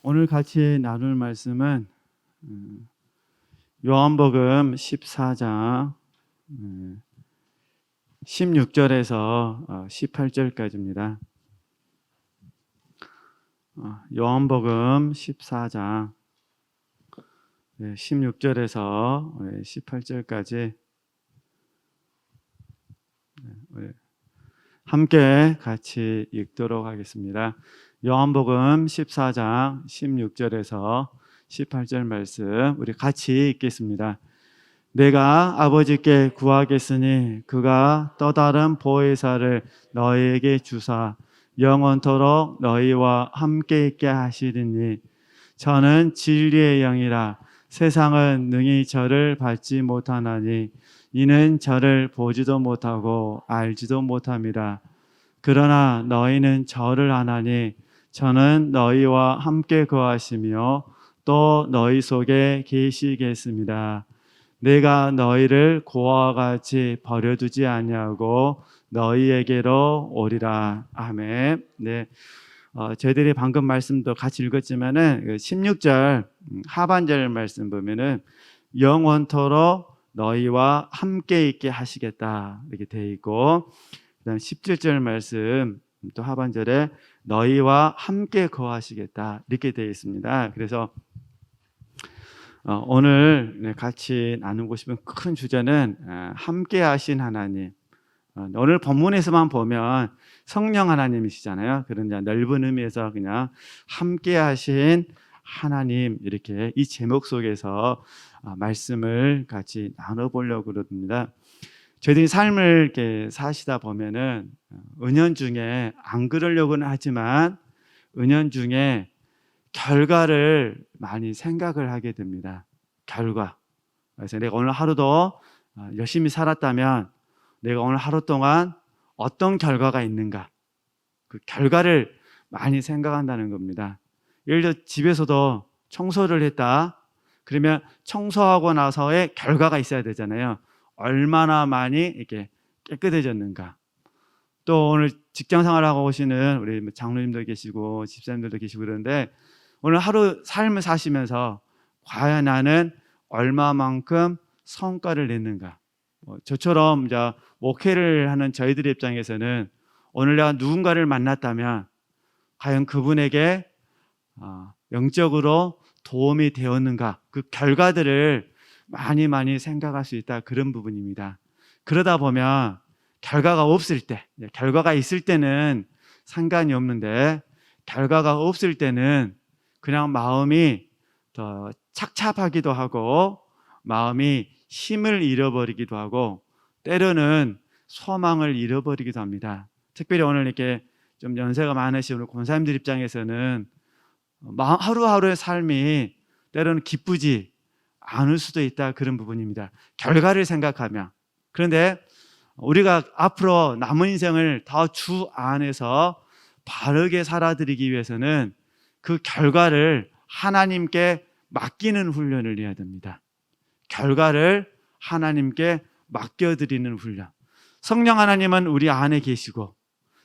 오늘 같이 나눌 말씀은 요한복음 14장 16절에서 18절까지입니다. 요한복음 14장 16절에서 18절까지 함께 같이 읽도록 하겠습니다. 요한복음 14장 16절에서 18절 말씀 우리 같이 읽겠습니다. 내가 아버지께 구하겠으니 그가 또 다른 보혜사를 너희에게 주사 영원토록 너희와 함께 있게 하시리니 저는 진리의 영이라 세상은 능히 저를 받지 못하나니 이는 저를 보지도 못하고 알지도 못함이라. 그러나 너희는 저를 아나니 저는 너희와 함께 거하시며 또 너희 속에 계시겠습니다. 내가 너희를 고아와 같이 버려두지 아니하고 너희에게로 오리라. 아멘. 네, 저희들이 방금 말씀도 같이 읽었지만은 16절 하반절 말씀 보면은 영원토록 너희와 함께 있게 하시겠다 이렇게 되어 있고, 그다음 17절 말씀 또 하반절에 너희와 함께 거하시겠다 이렇게 되어 있습니다. 그래서 오늘 같이 나누고 싶은 큰 주제는 함께 하신 하나님. 오늘 본문에서만 보면 성령 하나님이시잖아요. 그런 넓은 의미에서 그냥 함께 하신 하나님, 이렇게 이 제목 속에서 말씀을 같이 나눠보려고 그럽니다. 저희들이 삶을 이렇게 사시다 보면은 은연중에 안 그러려고는 하지만 은연중에 결과를 많이 생각을 하게 됩니다. 결과. 그래서 내가 오늘 하루도 열심히 살았다면 내가 오늘 하루 동안 어떤 결과가 있는가, 그 결과를 많이 생각한다는 겁니다. 예를 들어 집에서도 청소를 했다 그러면 청소하고 나서의 결과가 있어야 되잖아요. 얼마나 많이 이렇게 깨끗해졌는가. 또 오늘 직장 생활하고 오시는 우리 장로님도 계시고 집사님들도 계시고 그러는데 오늘 하루 삶을 사시면서 과연 나는 얼마만큼 성과를 냈는가. 저처럼 이제 목회를 하는 저희들 입장에서는 오늘 내가 누군가를 만났다면 과연 그분에게 영적으로 도움이 되었는가, 그 결과들을 많이 생각할 수 있다, 그런 부분입니다. 그러다 보면 결과가 없을 때, 결과가 있을 때는 상관이 없는데 결과가 없을 때는 그냥 마음이 더 착잡하기도 하고 마음이 힘을 잃어버리기도 하고 때로는 소망을 잃어버리기도 합니다. 특별히 오늘 이렇게 좀 연세가 많으신 우리 권사님들 입장에서는 하루하루의 삶이 때로는 기쁘지 않을 수도 있다, 그런 부분입니다. 결과를 생각하면. 그런데 우리가 앞으로 남은 인생을 더 주 안에서 바르게 살아드리기 위해서는 그 결과를 하나님께 맡기는 훈련을 해야 됩니다. 결과를 하나님께 맡겨드리는 훈련. 성령 하나님은 우리 안에 계시고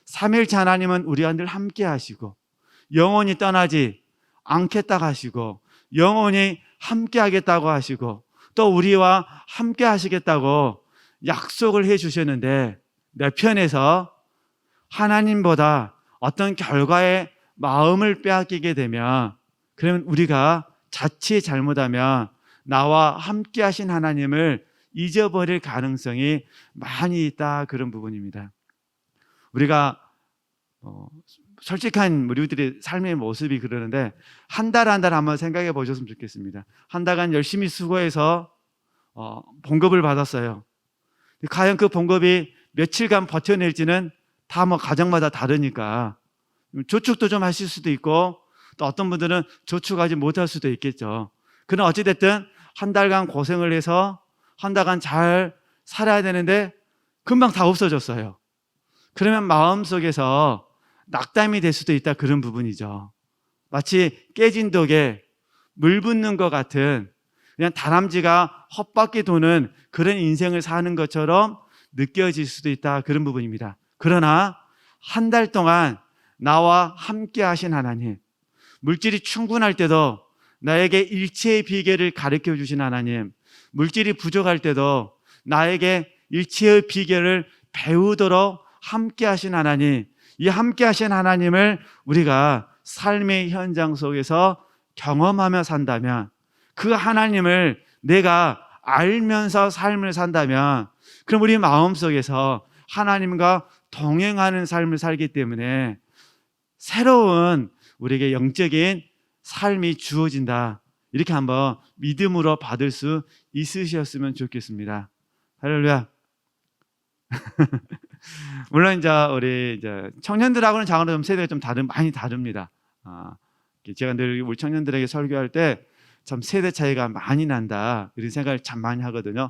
삼일체 하나님은 우리와 늘 함께 하시고 영원히 떠나지 않겠다고 하시고 영원히 함께 하겠다고 하시고 또 우리와 함께 하시겠다고 약속을 해 주셨는데 내 편에서 하나님보다 어떤 결과에 마음을 빼앗기게 되면, 그러면 우리가 자칫 잘못하면 나와 함께 하신 하나님을 잊어버릴 가능성이 많이 있다, 그런 부분입니다. 우리가 솔직한 우리들의 삶의 모습이 그러는데 한 달 한 달 한번 생각해 보셨으면 좋겠습니다. 한 달간 열심히 수고해서 봉급을 받았어요. 과연 그 봉급이 며칠간 버텨낼지는 다 가정마다 다르니까 저축도 좀 하실 수도 있고 또 어떤 분들은 저축하지 못할 수도 있겠죠. 그러나 어찌됐든 한 달간 고생을 해서 한 달간 잘 살아야 되는데 금방 다 없어졌어요. 그러면 마음속에서 낙담이 될 수도 있다, 그런 부분이죠. 마치 깨진 독에 물 붓는 것 같은, 그냥 다람쥐가 헛바퀴 도는 그런 인생을 사는 것처럼 느껴질 수도 있다, 그런 부분입니다. 그러나 한 달 동안 나와 함께 하신 하나님, 물질이 충분할 때도 나에게 일치의 비결을 가르쳐 주신 하나님, 물질이 부족할 때도 나에게 일치의 비결을 배우도록 함께 하신 하나님, 이 함께 하신 하나님을 우리가 삶의 현장 속에서 경험하며 산다면, 그 하나님을 내가 알면서 삶을 산다면, 그럼 우리 마음속에서 하나님과 동행하는 삶을 살기 때문에 새로운 우리에게 영적인 삶이 주어진다. 이렇게 한번 믿음으로 받을 수 있으셨으면 좋겠습니다. 할렐루야. 물론 이제 우리 청년들하고는 장으로 좀 세대가 좀 많이 다릅니다. 제가 늘 우리 청년들에게 설교할 때 참 세대 차이가 많이 난다, 이런 생각을 참 많이 하거든요.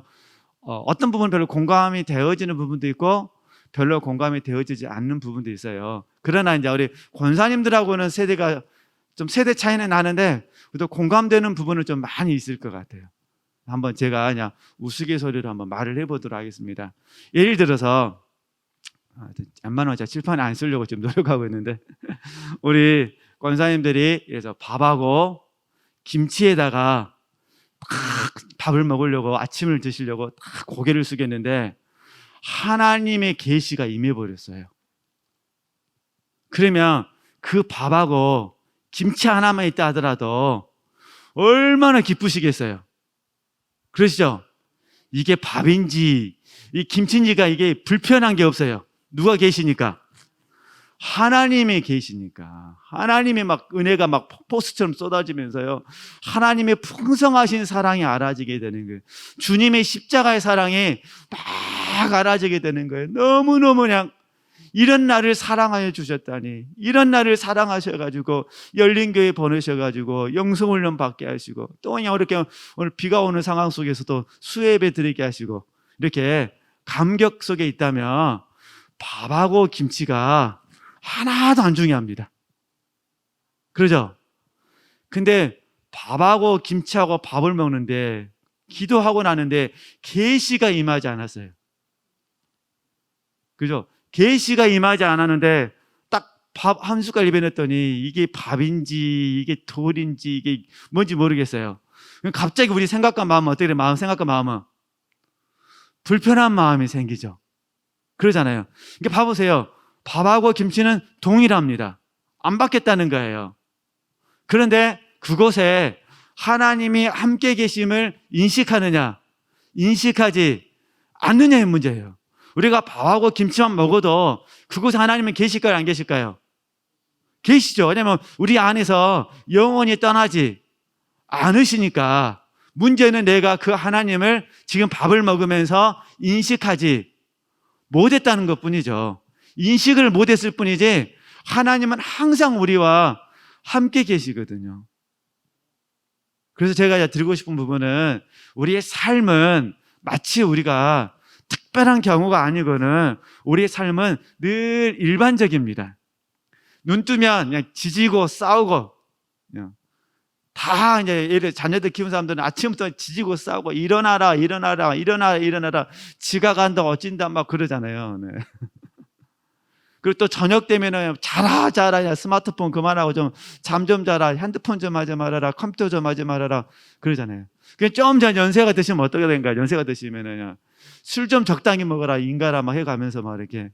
어떤 부분은 별로 공감이 되어지는 부분도 있고 별로 공감이 되어지지 않는 부분도 있어요. 그러나 이제 우리 권사님들하고는 세대가 좀 세대 차이는 나는데 그래도 공감되는 부분은 좀 많이 있을 것 같아요. 한번 제가 그냥 우스갯소리로 한번 말을 해보도록 하겠습니다. 예를 들어서 웬만하면 제가 칠판에 안 쓰려고 지금 노력하고 있는데 우리 권사님들이 그래서 밥하고 김치에다가 밥을 먹으려고, 아침을 드시려고 딱 고개를 숙였는데 하나님의 계시가 임해버렸어요. 그러면 그 밥하고 김치 하나만 있다 하더라도 얼마나 기쁘시겠어요. 그러시죠? 이게 밥인지 이 김치인지가 이게 불편한 게 없어요. 누가 계시니까? 하나님이 계시니까. 하나님의 막 은혜가 막 폭포수처럼 쏟아지면서요, 하나님의 풍성하신 사랑이 알아지게 되는 거예요. 주님의 십자가의 사랑이 막 알아지게 되는 거예요. 너무너무 그냥 이런 나를 사랑하여 주셨다니, 이런 나를 사랑하셔가지고 열린교회 보내셔가지고 영성훈련 받게 하시고, 또 그냥 이렇게 오늘 비가 오는 상황 속에서도 수예배 드리게 하시고, 이렇게 감격 속에 있다면 밥하고 김치가 하나도 안 중요합니다. 그러죠? 근데 밥하고 김치하고 밥을 먹는데, 기도하고 나는데 계시가 임하지 않았어요. 그죠? 계시가 임하지 않았는데 딱 밥 한 숟갈 입에 넣었더니 이게 밥인지 이게 돌인지 이게 뭔지 모르겠어요. 갑자기 우리 생각과 마음은 어떻게 돼요? 생각과 마음은 불편한 마음이 생기죠. 그러잖아요. 그러니까 봐보세요. 밥하고 김치는 동일합니다. 안 바뀌었다는 거예요. 그런데 그곳에 하나님이 함께 계심을 인식하느냐, 인식하지 않느냐의 문제예요. 우리가 밥하고 김치만 먹어도 그곳에 하나님은 계실까요, 안 계실까요? 계시죠. 왜냐하면 우리 안에서 영원히 떠나지 않으시니까. 문제는 내가 그 하나님을 지금 밥을 먹으면서 인식하지 못했다는 것뿐이죠. 인식을 못했을 뿐이지 하나님은 항상 우리와 함께 계시거든요. 그래서 제가 드리고 싶은 부분은, 우리의 삶은 마치 우리가 특별한 경우가 아니고는 우리의 삶은 늘 일반적입니다. 눈 뜨면 그냥 지지고 싸우고, 그냥 다 이제 예를 자녀들 키우는 사람들은 아침부터 지지고 싸우고, 일어나라 일어나라 일어나라 일어나라, 지가 간다 어찐다 막 그러잖아요. 네. 그리고 또 저녁 되면은 자라 스마트폰 그만하고 좀 잠 좀 자라, 핸드폰 좀 하지 말아라, 컴퓨터 좀 하지 말아라 그러잖아요. 좀 전 연세가 드시면 어떻게 된가요? 연세가 드시면은 술 좀 적당히 먹어라 인가라 막 해가면서 막 이렇게,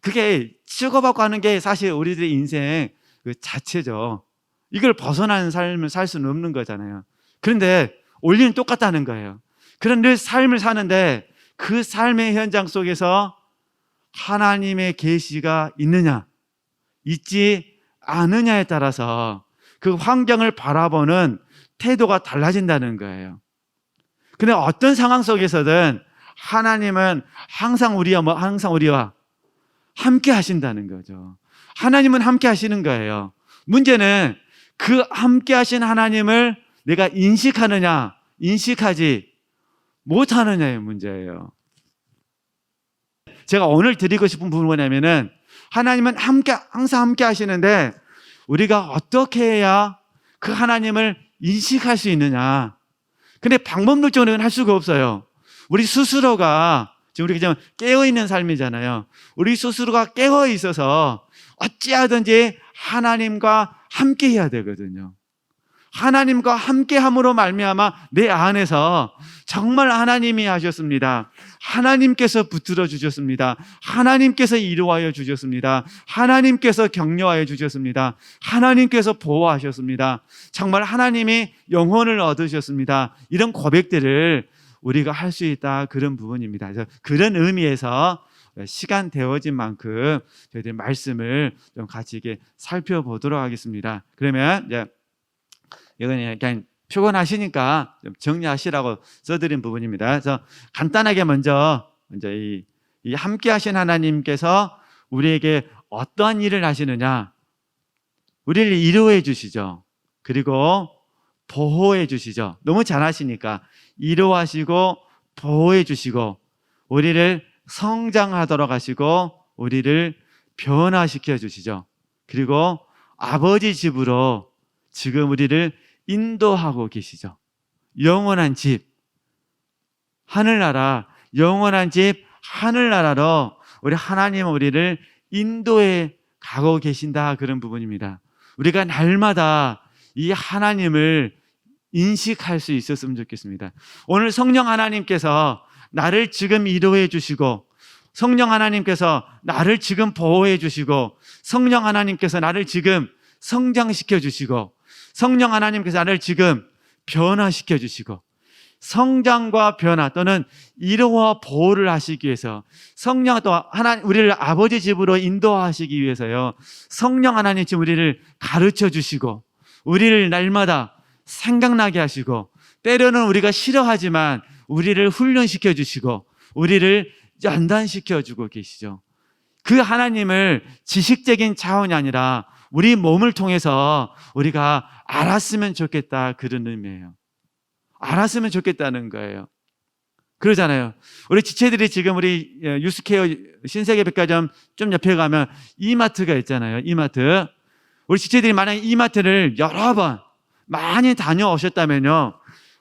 그게 치고받고 하는 게 사실 우리들의 인생 그 자체죠. 이걸 벗어나는 삶을 살 수는 없는 거잖아요. 그런데 원리는 똑같다는 거예요. 그런 늘 삶을 사는데 그 삶의 현장 속에서 하나님의 계시가 있느냐, 있지 않느냐에 따라서 그 환경을 바라보는 태도가 달라진다는 거예요. 근데 어떤 상황 속에서든 하나님은 항상 우리와 함께 하신다는 거죠. 하나님은 함께 하시는 거예요. 문제는 그 함께 하신 하나님을 내가 인식하느냐, 인식하지 못하느냐의 문제예요. 제가 오늘 드리고 싶은 부분은 뭐냐면은, 하나님은 항상 함께 하시는데 우리가 어떻게 해야 그 하나님을 인식할 수 있느냐. 근데 방법론적으로는 할 수가 없어요. 우리 스스로가 지금 우리가 깨어있는 삶이잖아요. 우리 스스로가 깨어 있어서 어찌하든지 하나님과 함께 해야 되거든요. 하나님과 함께함으로 말미암아 내 안에서 정말 하나님이 하셨습니다. 하나님께서 붙들어 주셨습니다. 하나님께서 이루하여 주셨습니다. 하나님께서 격려하여 주셨습니다. 하나님께서 보호하셨습니다. 정말 하나님이 영혼을 얻으셨습니다. 이런 고백들을 우리가 할 수 있다, 그런 부분입니다. 그래서 그런 의미에서 시간 되어진 만큼 저희들 말씀을 좀 같이 이렇게 살펴보도록 하겠습니다. 그러면 이제 이건 그냥 피곤하시니까 좀 정리하시라고 써드린 부분입니다. 그래서 간단하게 먼저 이 함께하신 하나님께서 우리에게 어떠한 일을 하시느냐, 우리를 이루해 주시죠. 그리고 보호해 주시죠. 너무 잘하시니까 이루하시고 보호해 주시고 우리를 성장하도록 하시고 우리를 변화시켜 주시죠. 그리고 아버지 집으로 지금 우리를 인도하고 계시죠. 영원한 집, 하늘나라, 영원한 집, 하늘나라로 우리 하나님은 우리를 인도해 가고 계신다, 그런 부분입니다. 우리가 날마다 이 하나님을 인식할 수 있었으면 좋겠습니다. 오늘 성령 하나님께서 나를 지금 인도해 주시고, 성령 하나님께서 나를 지금 보호해 주시고, 성령 하나님께서 나를 지금 성장시켜 주시고, 성령 하나님께서 나를 지금 변화시켜 주시고, 성장과 변화 또는 이루와 보호를 하시기 위해서 성령 또 하나님 우리를 아버지 집으로 인도하시기 위해서요, 성령 하나님 지금 우리를 가르쳐 주시고 우리를 날마다 생각나게 하시고, 때로는 우리가 싫어하지만 우리를 훈련시켜 주시고 우리를 연단시켜 주고 계시죠. 그 하나님을 지식적인 차원이 아니라 우리 몸을 통해서 우리가 알았으면 좋겠다, 그런 의미예요. 알았으면 좋겠다는 거예요. 그러잖아요. 우리 지체들이 지금 우리 유스케어 신세계백화점 좀 옆에 가면 이마트가 있잖아요. 이마트. 우리 지체들이 만약에 이마트를 여러 번 많이 다녀오셨다면요,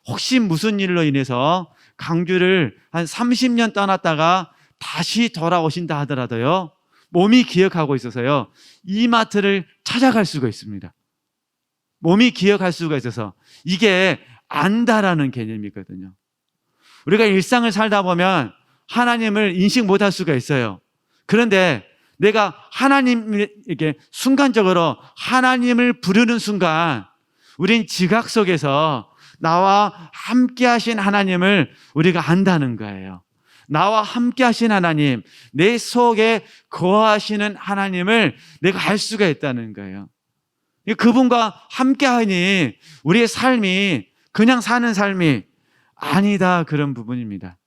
혹시 무슨 일로 인해서 강주를 한 30년 떠났다가 다시 돌아오신다 하더라도요, 몸이 기억하고 있어서요, 이마트를 찾아갈 수가 있습니다. 몸이 기억할 수가 있어서. 이게 안다라는 개념이거든요. 우리가 일상을 살다 보면 하나님을 인식 못할 수가 있어요. 그런데 내가 하나님에게 순간적으로 하나님을 부르는 순간 우린 지각 속에서 나와 함께 하신 하나님을 우리가 안다는 거예요. 나와 함께 하신 하나님, 내 속에 거하시는 하나님을 내가 알 수가 있다는 거예요. 그분과 함께 하니 우리의 삶이 그냥 사는 삶이 아니다, 그런 부분입니다.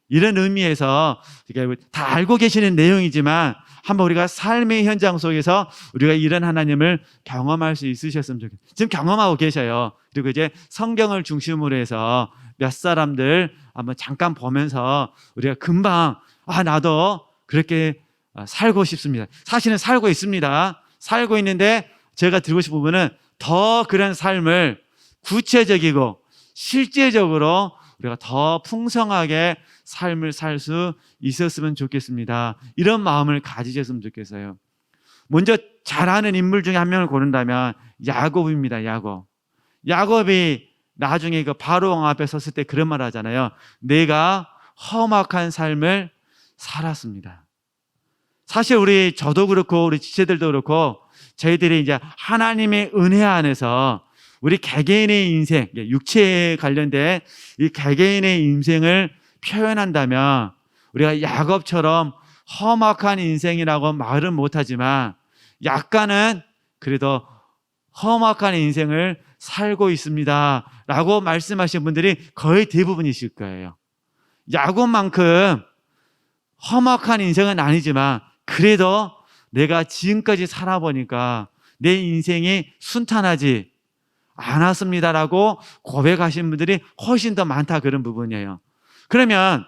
이런 의미에서 다 알고 계시는 내용이지만 한번 우리가 삶의 현장 속에서 우리가 이런 하나님을 경험할 수 있으셨으면 좋겠어요. 지금 경험하고 계셔요. 그리고 이제 성경을 중심으로 해서 몇 사람들 한번 잠깐 보면서 우리가 금방 나도 그렇게 살고 싶습니다. 사실은 살고 있습니다. 살고 있는데 제가 드리고 싶은 부분은 더 그런 삶을 구체적이고 실제적으로 우리가 더 풍성하게 삶을 살 수 있었으면 좋겠습니다. 이런 마음을 가지셨으면 좋겠어요. 먼저 잘 아는 인물 중에 한 명을 고른다면 야곱입니다. 야곱이 나중에 그 바로 왕 앞에 섰을 때 그런 말 하잖아요. 내가 험악한 삶을 살았습니다. 사실 저도 그렇고 우리 지체들도 그렇고 저희들이 이제 하나님의 은혜 안에서 우리 개개인의 인생, 육체에 관련된 이 개개인의 인생을 표현한다면 우리가 야곱처럼 험악한 인생이라고 말은 못하지만 약간은 그래도 험악한 인생을 살고 있습니다 라고 말씀하신 분들이 거의 대부분이실 거예요. 야곱만큼 험악한 인생은 아니지만 그래도 내가 지금까지 살아보니까 내 인생이 순탄하지 않았습니다라고 고백하신 분들이 훨씬 더 많다, 그런 부분이에요. 그러면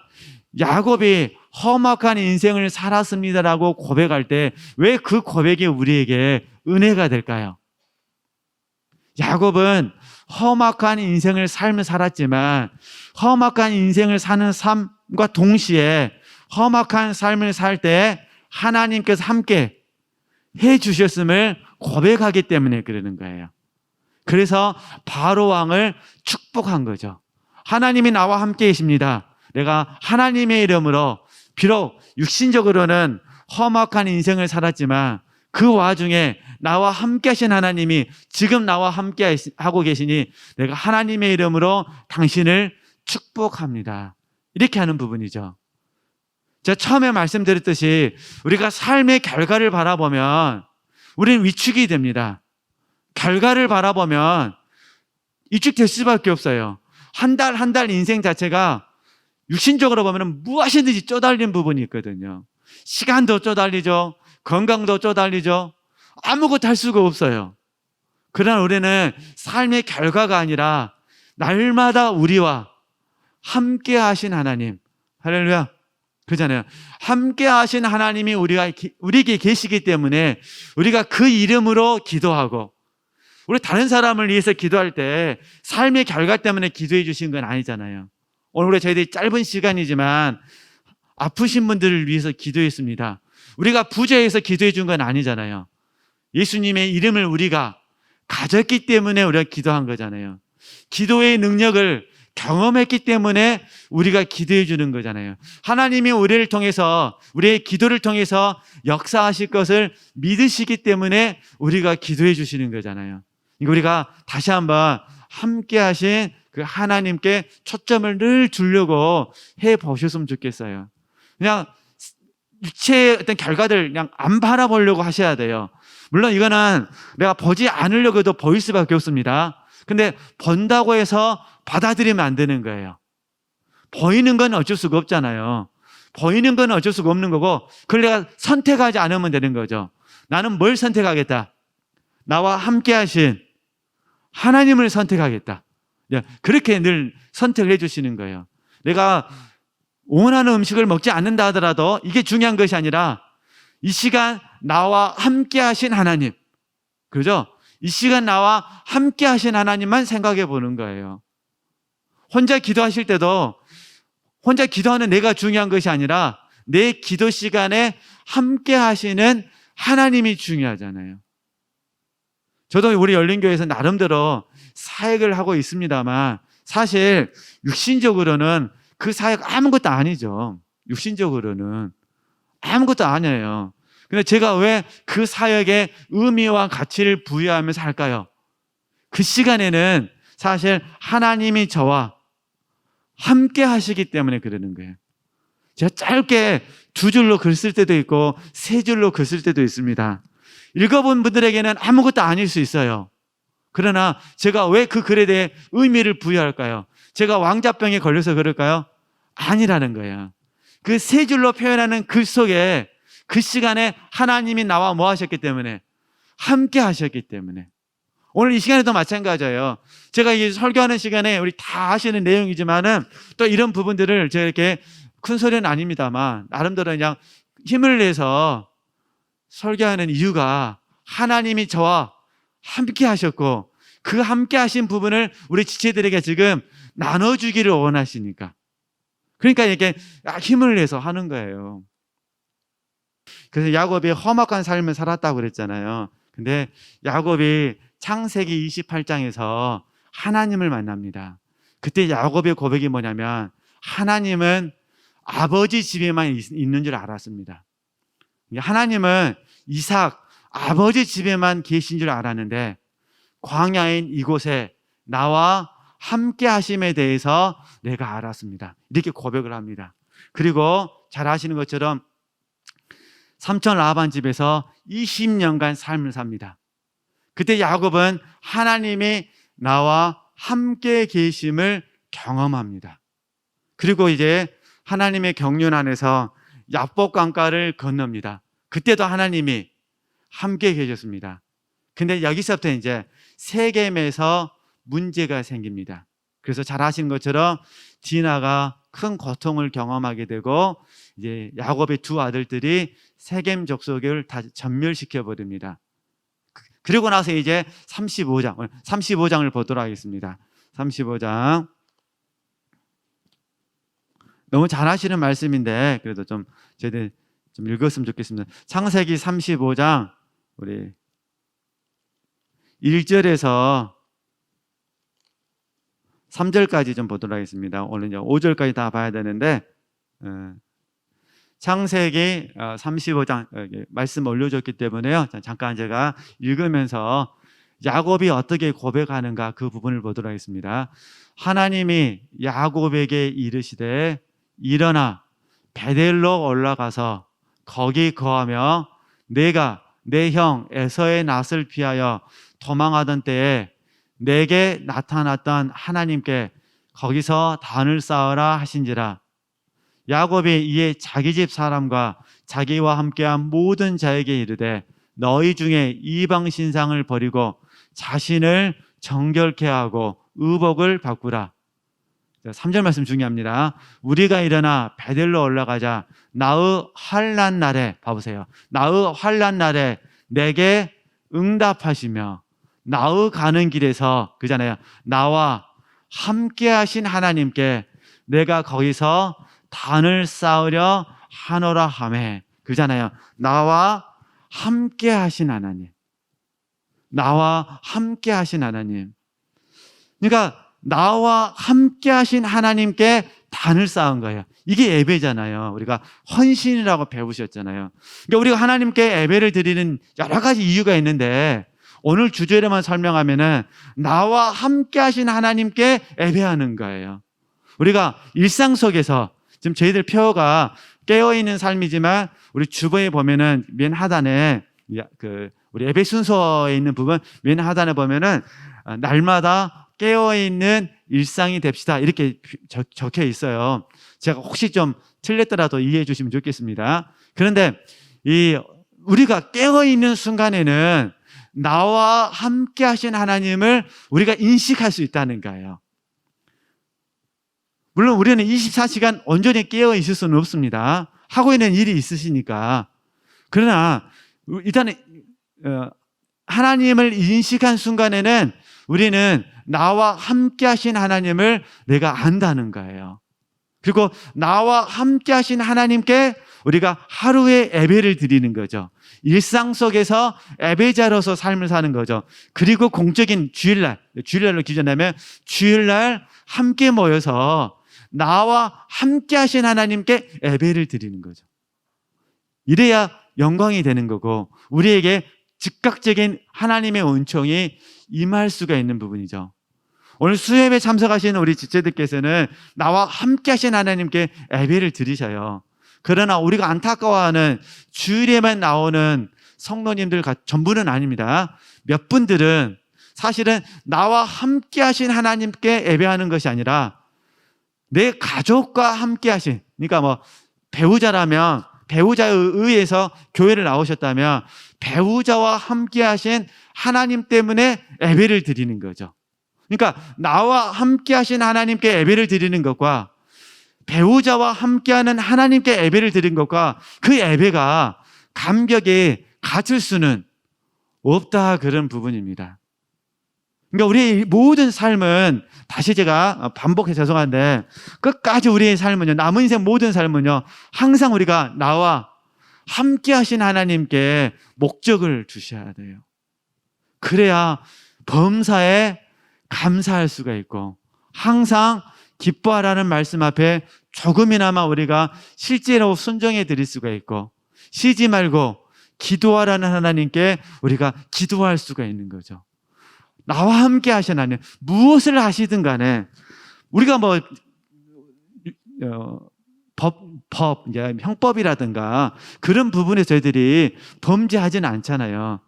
야곱이 험악한 인생을 살았습니다라고 고백할 때 왜 그 고백이 우리에게 은혜가 될까요? 야곱은 험악한 인생을 삶을 살았지만 험악한 인생을 사는 삶과 동시에 험악한 삶을 살 때 하나님께서 함께 해 주셨음을 고백하기 때문에 그러는 거예요. 그래서 바로 왕을 축복한 거죠. 하나님이 나와 함께 계십니다. 내가 하나님의 이름으로 비록 육신적으로는 험악한 인생을 살았지만 그 와중에 나와 함께 하신 하나님이 지금 나와 함께 하고 계시니 내가 하나님의 이름으로 당신을 축복합니다. 이렇게 하는 부분이죠. 제가 처음에 말씀드렸듯이 우리가 삶의 결과를 바라보면 우리는 위축이 됩니다. 결과를 바라보면 위축될 수밖에 없어요. 한 달 한 달 인생 자체가 육신적으로 보면 무엇이든지 쪼달린 부분이 있거든요. 시간도 쪼달리죠. 건강도 쪼달리죠. 아무것도 할 수가 없어요. 그러나 우리는 삶의 결과가 아니라 날마다 우리와 함께 하신 하나님, 할렐루야, 그러잖아요. 함께 하신 하나님이 우리에게 계시기 때문에 우리가 그 이름으로 기도하고, 우리 다른 사람을 위해서 기도할 때 삶의 결과 때문에 기도해 주신 건 아니잖아요. 오늘 우리 저희들이 짧은 시간이지만 아프신 분들을 위해서 기도했습니다. 우리가 부자해서 기도해 준 건 아니잖아요. 예수님의 이름을 우리가 가졌기 때문에 우리가 기도한 거잖아요. 기도의 능력을 경험했기 때문에 우리가 기도해 주는 거잖아요. 하나님이 우리를 통해서, 우리의 기도를 통해서 역사하실 것을 믿으시기 때문에 우리가 기도해 주시는 거잖아요. 우리가 다시 한번 함께 하신 그 하나님께 초점을 늘 두려고 해 보셨으면 좋겠어요. 그냥 육체의 어떤 결과들 그냥 안 바라보려고 하셔야 돼요. 물론 이거는 내가 보지 않으려고 해도 보일 수밖에 없습니다. 근데 본다고 해서 받아들이면 안 되는 거예요. 보이는 건 어쩔 수가 없잖아요. 보이는 건 어쩔 수가 없는 거고, 그걸 내가 선택하지 않으면 되는 거죠. 나는 뭘 선택하겠다? 나와 함께 하신 하나님을 선택하겠다. 그렇게 늘 선택을 해주시는 거예요. 내가 원하는 음식을 먹지 않는다 하더라도 이게 중요한 것이 아니라 이 시간 나와 함께 하신 하나님, 그죠? 이 시간 나와 함께 하신 하나님만 생각해 보는 거예요. 혼자 기도하실 때도 혼자 기도하는 내가 중요한 것이 아니라 내 기도 시간에 함께 하시는 하나님이 중요하잖아요. 저도 우리 열린교회에서 나름대로 사역을 하고 있습니다만 사실 육신적으로는 그 사역 아무것도 아니죠. 육신적으로는 아무것도 아니에요. 근데 제가 왜 그 사역에 의미와 가치를 부여하면서 할까요? 그 시간에는 사실 하나님이 저와 함께 하시기 때문에 그러는 거예요. 제가 짧게 2줄로 글 쓸 때도 있고 3줄로 글 쓸 때도 있습니다. 읽어본 분들에게는 아무것도 아닐 수 있어요. 그러나 제가 왜 그 글에 대해 의미를 부여할까요? 제가 왕자병에 걸려서 그럴까요? 아니라는 거예요. 그 3줄로 표현하는 글 속에 그 시간에 하나님이 나와 뭐 하셨기 때문에? 함께 하셨기 때문에. 오늘 이 시간에도 마찬가지예요. 제가 이 설교하는 시간에 우리 다 아시는 내용이지만은 또 이런 부분들을 제가 이렇게 큰 소리는 아닙니다만 나름대로 그냥 힘을 내서 설교하는 이유가 하나님이 저와 함께 하셨고 그 함께 하신 부분을 우리 지체들에게 지금 나눠주기를 원하시니까. 그러니까 이렇게 힘을 내서 하는 거예요. 그래서 야곱이 험악한 삶을 살았다고 그랬잖아요. 근데 야곱이 창세기 28장에서 하나님을 만납니다. 그때 야곱의 고백이 뭐냐면 하나님은 아버지 집에만 있는 줄 알았습니다. 하나님은 이삭 아버지 집에만 계신 줄 알았는데 광야인 이곳에 나와 함께 하심에 대해서 내가 알았습니다. 이렇게 고백을 합니다. 그리고 잘 아시는 것처럼 삼촌 라반 집에서 20년간 삶을 삽니다. 그때 야곱은 하나님이 나와 함께 계심을 경험합니다. 그리고 이제 하나님의 경륜 안에서 야복 강가를 건넙니다. 그때도 하나님이 함께 계셨습니다. 근데 여기서부터 이제 세겜에서 문제가 생깁니다. 그래서 잘 아시는 것처럼 디나가 큰 고통을 경험하게 되고 이제 야곱의 2 아들들이 세겜 족속을 다 전멸시켜 버립니다. 그리고 나서 이제 35장을 보도록 하겠습니다. 35장. 너무 잘 하시는 말씀인데 그래도 저희들 좀 읽었으면 좋겠습니다. 창세기 35장 우리 1절에서 3절까지 좀 보도록 하겠습니다. 오늘 5절까지 다 봐야 되는데 창세기 35장 말씀 올려줬기 때문에요. 잠깐 제가 읽으면서 야곱이 어떻게 고백하는가 그 부분을 보도록 하겠습니다. 하나님이 야곱에게 이르시되 일어나 베델로 올라가서 거기 거하며 내가 내 형 에서의 낯을 피하여 도망하던 때에 내게 나타났던 하나님께 거기서 단을 쌓으라 하신지라. 야곱이 이에 자기 집 사람과 자기와 함께한 모든 자에게 이르되 너희 중에 이방 신상을 버리고 자신을 정결케 하고 의복을 바꾸라. 3절 말씀 중요합니다. 우리가 일어나 베델로 올라가자. 나의 환난 날에, 봐보세요. 나의 환난 날에 내게 응답하시며 나의 가는 길에서, 그잖아요, 나와 함께 하신 하나님께 내가 거기서 단을 쌓으려 하노라 하매, 그잖아요. 나와 함께 하신 하나님, 나와 함께 하신 하나님. 그러니까 나와 함께 하신 하나님께 단을 쌓은 거예요. 이게 예배잖아요. 우리가 헌신이라고 배우셨잖아요. 그러니까 우리가 하나님께 예배를 드리는 여러 가지 이유가 있는데 오늘 주제로만 설명하면은 나와 함께 하신 하나님께 예배하는 거예요. 우리가 일상 속에서 지금 저희들 표가 깨어있는 삶이지만 우리 주보에 보면은 맨 하단에 우리 예배 순서에 있는 부분 맨 하단에 보면은 날마다 깨어있는 일상이 됩시다 이렇게 적혀 있어요. 제가 혹시 좀 틀렸더라도 이해해 주시면 좋겠습니다. 그런데 우리가 깨어있는 순간에는 나와 함께 하신 하나님을 우리가 인식할 수 있다는 거예요. 물론 우리는 24시간 온전히 깨어 있을 수는 없습니다. 하고 있는 일이 있으시니까. 그러나 일단은 하나님을 인식한 순간에는 우리는 나와 함께 하신 하나님을 내가 안다는 거예요. 그리고 나와 함께 하신 하나님께 우리가 하루의 예배를 드리는 거죠. 일상 속에서 예배자로서 삶을 사는 거죠. 그리고 공적인 주일날로 기준하면 주일날 함께 모여서 나와 함께 하신 하나님께 예배를 드리는 거죠. 이래야 영광이 되는 거고 우리에게 즉각적인 하나님의 은총이 임할 수가 있는 부분이죠. 오늘 수협에 참석하신 우리 지체들께서는 나와 함께 하신 하나님께 예배를 드리셔요. 그러나 우리가 안타까워하는 주일에만 나오는 성도님들 전부는 아닙니다. 몇 분들은 사실은 나와 함께 하신 하나님께 예배하는 것이 아니라 내 가족과 함께 하신, 그러니까 뭐 배우자라면 배우자에 의해서 교회를 나오셨다면 배우자와 함께 하신 하나님 때문에 예배를 드리는 거죠. 그러니까 나와 함께 하신 하나님께 예배를 드리는 것과 배우자와 함께하는 하나님께 예배를 드린 것과 그 예배가 감격이 같을 수는 없다, 그런 부분입니다. 그러니까 우리의 모든 삶은, 다시 제가 반복해 죄송한데, 끝까지 우리의 삶은요, 남은 인생 모든 삶은요, 항상 우리가 나와 함께 하신 하나님께 목적을 두셔야 돼요. 그래야 범사에 감사할 수가 있고 항상 기뻐하라는 말씀 앞에 조금이나마 우리가 실제로 순종해 드릴 수가 있고 쉬지 말고 기도하라는 하나님께 우리가 기도할 수가 있는 거죠. 나와 함께 하신 하나님, 무엇을 하시든 간에 우리가 뭐 형법이라든가 그런 부분에 저희들이 범죄하지는 않잖아요.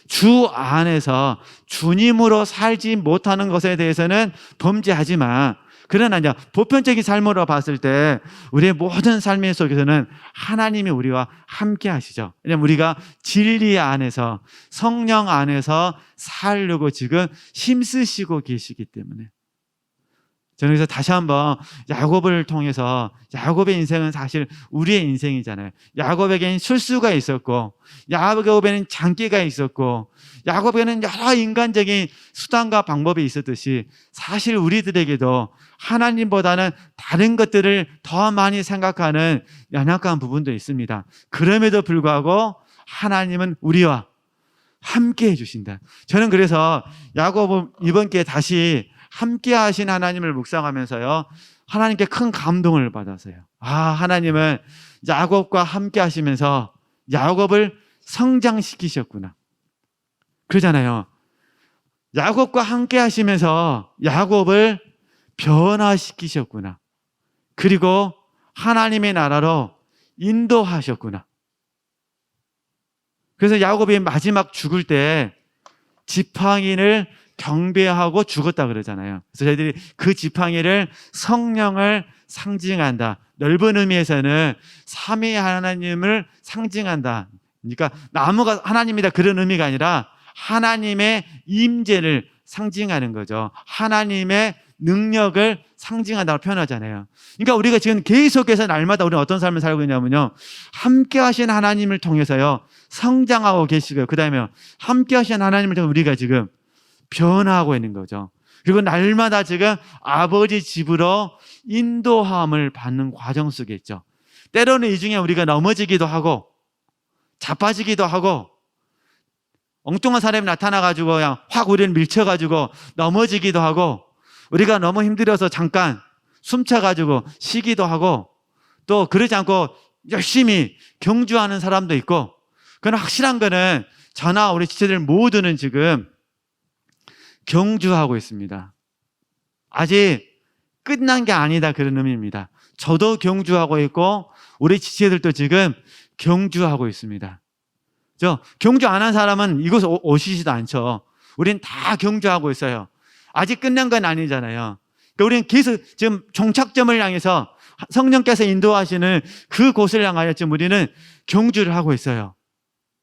주 안에서 주님으로 살지 못하는 것에 대해서는 범죄하지만, 그러나 이제 보편적인 삶으로 봤을 때 우리의 모든 삶의 속에서는 하나님이 우리와 함께 하시죠. 왜냐하면 우리가 진리 안에서 성령 안에서 살려고 지금 힘쓰시고 계시기 때문에. 저는 그래서 다시 한번 야곱을 통해서, 야곱의 인생은 사실 우리의 인생이잖아요. 야곱에게는 술수가 있었고 야곱에는 장기가 있었고 야곱에는 여러 인간적인 수단과 방법이 있었듯이 사실 우리들에게도 하나님보다는 다른 것들을 더 많이 생각하는 연약한 부분도 있습니다. 그럼에도 불구하고 하나님은 우리와 함께 해주신다. 저는 그래서 야고보 이번 기회에 다시 함께 하신 하나님을 묵상하면서요, 하나님께 큰 감동을 받았어요. 하나님은 야곱과 함께 하시면서 야곱을 성장시키셨구나. 그러잖아요. 야곱과 함께 하시면서 야곱을 변화시키셨구나. 그리고 하나님의 나라로 인도하셨구나. 그래서 야곱이 마지막 죽을 때 지팡이를 경배하고 죽었다 그러잖아요. 그래서 저희들이 그 지팡이를 성령을 상징한다. 넓은 의미에서는 삼위 하나님을 상징한다. 그러니까 나무가 하나님이다 그런 의미가 아니라 하나님의 임재를 상징하는 거죠. 하나님의 능력을 상징한다고 표현하잖아요. 그러니까 우리가 지금 계속해서 날마다 우리는 어떤 삶을 살고 있냐면요, 함께 하신 하나님을 통해서요 성장하고 계시고요, 그 다음에 함께 하신 하나님을 통해서 우리가 지금 변화하고 있는 거죠. 그리고 날마다 지금 아버지 집으로 인도함을 받는 과정 속에 있죠. 때로는 이 중에 우리가 넘어지기도 하고 자빠지기도 하고 엉뚱한 사람이 나타나가지고 그냥 확 우리를 밀쳐가지고 넘어지기도 하고, 우리가 너무 힘들어서 잠깐 숨차가지고 쉬기도 하고, 또 그러지 않고 열심히 경주하는 사람도 있고, 그러나 확실한 거는 저나 우리 지체들 모두는 지금 경주하고 있습니다. 아직 끝난 게 아니다 그런 의미입니다. 저도 경주하고 있고 우리 지체들도 지금 경주하고 있습니다. 경주 안 한 사람은 이곳에 오시지도 않죠. 우리는 다 경주하고 있어요. 아직 끝난 건 아니잖아요. 그러니까 우리는 계속 지금 종착점을 향해서 성령께서 인도하시는 그곳을 향하여 지금 우리는 경주를 하고 있어요.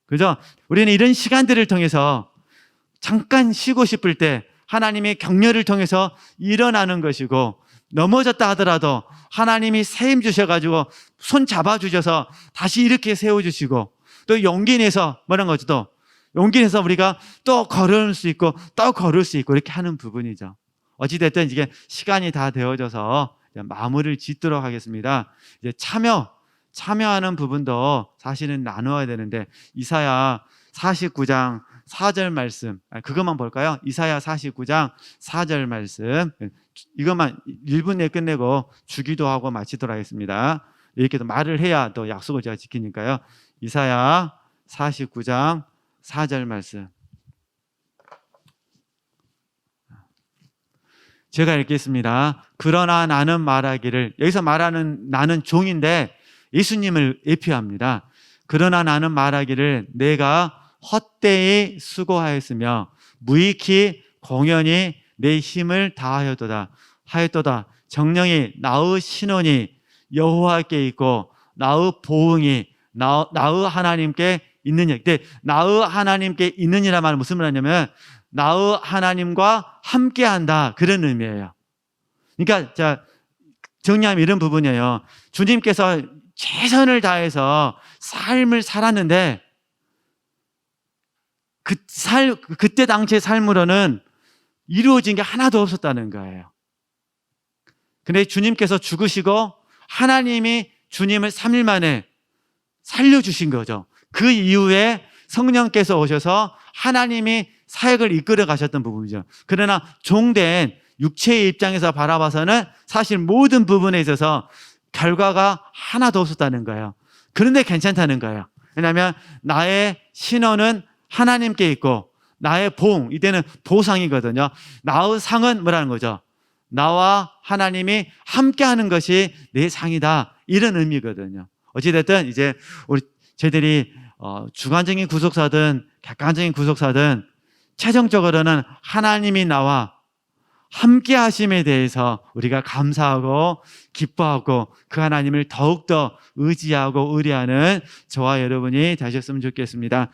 그죠? 우리는 이런 시간들을 통해서 잠깐 쉬고 싶을 때 하나님의 격려를 통해서 일어나는 것이고, 넘어졌다 하더라도 하나님이 새 힘 주셔가지고 손 잡아주셔서 다시 이렇게 세워주시고, 또 용기 내서 뭐라는 거죠? 또 용기 내서 우리가 또 걸을 수 있고 또 걸을 수 있고 이렇게 하는 부분이죠. 어찌됐든 이게 시간이 다 되어져서 마무리를 짓도록 하겠습니다. 이제 참여하는 부분도 사실은 나누어야 되는데, 이사야 49장 4절 말씀, 그것만 볼까요? 이사야 49장 4절 말씀, 이것만 1분 내에 끝내고 주기도 하고 마치도록 하겠습니다. 이렇게 말을 해야 또 약속을 제가 지키니까요. 이사야 49장 4절 말씀, 제가 읽겠습니다. 그러나 나는 말하기를, 여기서 말하는 나는 종인데 예수님을 예표합니다. 그러나 나는 말하기를 내가 헛되이 수고하였으며 무익히 공연히 내 힘을 다하였도다. 정령이 나의 신원이 여호와께 있고 나의 보응이 나의 하나님께 있느냐. 근데 나의 하나님께 있느니라 말은 무슨 말이냐면 나의 하나님과 함께한다 그런 의미예요. 그러니까 자, 정리하면 이런 부분이에요. 주님께서 최선을 다해서 삶을 살았는데 그때 당시의 삶으로는 이루어진 게 하나도 없었다는 거예요. 근데 주님께서 죽으시고 하나님이 주님을 3일 만에 살려주신 거죠. 그 이후에 성령께서 오셔서 하나님이 사역을 이끌어 가셨던 부분이죠. 그러나 종된 육체의 입장에서 바라봐서는 사실 모든 부분에 있어서 결과가 하나도 없었다는 거예요. 그런데 괜찮다는 거예요. 왜냐하면 나의 신원은 하나님께 있고 나의 봉, 이때는 보상이거든요. 나의 상은 뭐라는 거죠? 나와 하나님이 함께하는 것이 내 상이다, 이런 의미거든요. 어찌됐든 이제 저희들이 주관적인 구속사든 객관적인 구속사든 최종적으로는 하나님이 나와 함께 하심에 대해서 우리가 감사하고 기뻐하고 그 하나님을 더욱더 의지하고 의뢰하는 저와 여러분이 되셨으면 좋겠습니다.